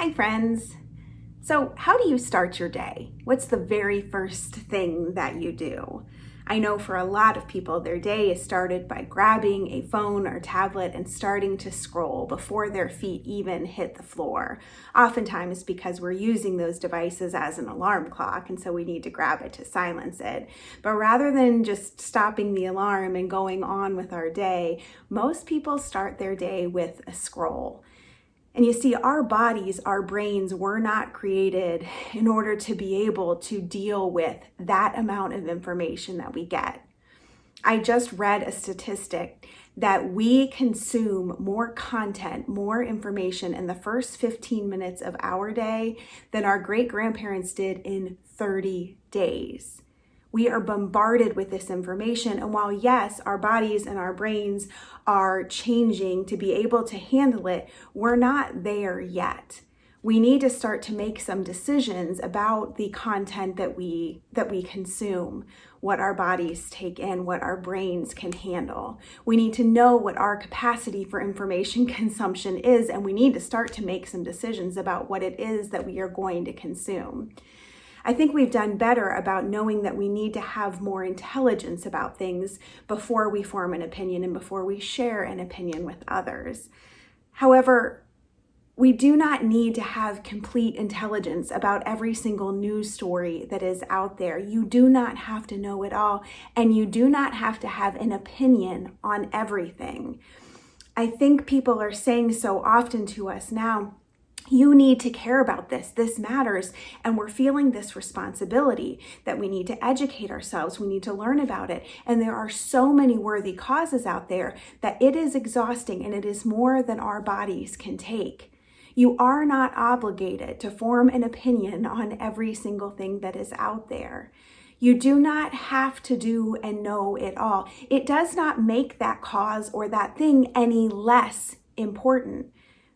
Hi friends. So how do you start your day? What's the very first thing that you do? I know for a lot of people, their day is started by grabbing a phone or tablet and starting to scroll before their feet even hit the floor. Oftentimes because we're using those devices as an alarm clock, and so we need to grab it to silence it. But rather than just stopping the alarm and going on with our day, most people start their day with a scroll. And you see, our bodies, our brains were not created in order to be able to deal with that amount of information that we get. I just read a statistic that we consume more content, more information in the first 15 minutes of our day than our great-grandparents did in 30 days. We are bombarded with this information, and while yes, our bodies and our brains are changing to be able to handle it, we're not there yet. We need to start to make some decisions about the content that we consume, what our bodies take in, what our brains can handle. We need to know what our capacity for information consumption is, and we need to start to make some decisions about what it is that we are going to consume. I think we've done better about knowing that we need to have more intelligence about things before we form an opinion and before we share an opinion with others. However, we do not need to have complete intelligence about every single news story that is out there. You do not have to know it all, and you do not have to have an opinion on everything. I think people are saying so often to us now, you need to care about this. This matters. And we're feeling this responsibility that we need to educate ourselves. We need to learn about it. And there are so many worthy causes out there that it is exhausting and it is more than our bodies can take. You are not obligated to form an opinion on every single thing that is out there. You do not have to do and know it all. It does not make that cause or that thing any less important.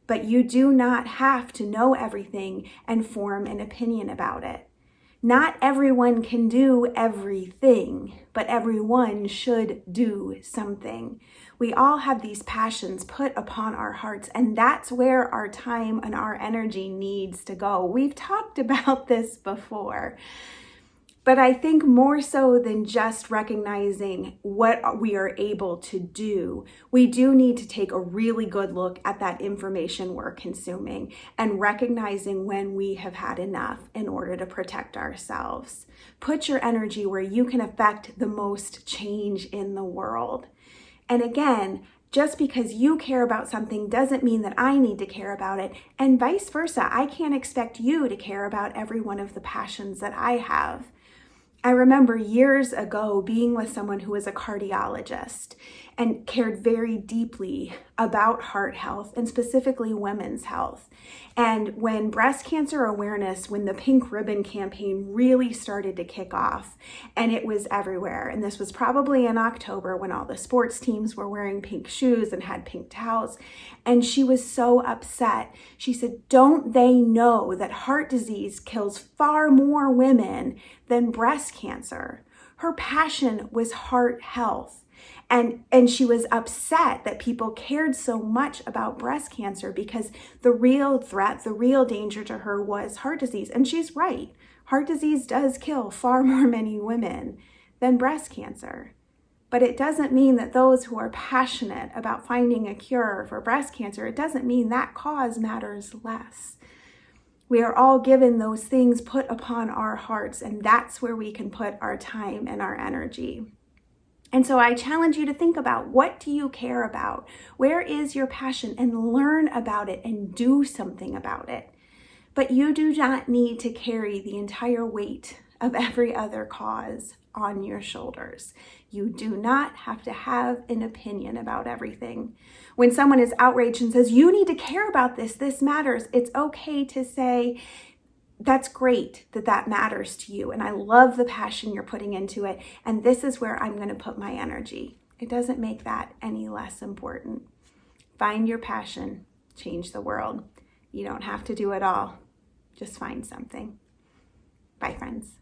But you do not have to know everything and form an opinion about it. Not everyone can do everything, but everyone should do something. We all have these passions put upon our hearts, and that's where our time and our energy needs to go. We've talked about this before. But I think more so than just recognizing what we are able to do, we do need to take a really good look at that information we're consuming and recognizing when we have had enough in order to protect ourselves. Put your energy where you can affect the most change in the world. And again, just because you care about something doesn't mean that I need to care about it, and vice versa. I can't expect you to care about every one of the passions that I have. I remember years ago being with someone who was a cardiologist and cared very deeply about heart health and specifically women's health. And when breast cancer awareness, when the Pink Ribbon campaign really started to kick off, and it was everywhere, and this was probably in October when all the sports teams were wearing pink shoes and had pink towels, and she was so upset. She said, "Don't they know that heart disease kills far more women than breast cancer?" Her passion was heart health. And she was upset that people cared so much about breast cancer because the real threat, the real danger to her was heart disease. And she's right. Heart disease does kill far more many women than breast cancer. But it doesn't mean that those who are passionate about finding a cure for breast cancer, it doesn't mean that cause matters less. We are all given those things put upon our hearts, and that's where we can put our time and our energy. And so I challenge you to think about, what do you care about? Where is your passion? And learn about it and do something about it. But you do not need to carry the entire weight of every other cause on your shoulders. You do not have to have an opinion about everything. When someone is outraged and says, "You need to care about this, this matters," it's okay to say, "That's great that that matters to you, and I love the passion you're putting into it, and this is where I'm going to put my energy." It doesn't make that any less important. Find your passion, change the world. You don't have to do it all. Just find something. Bye, friends.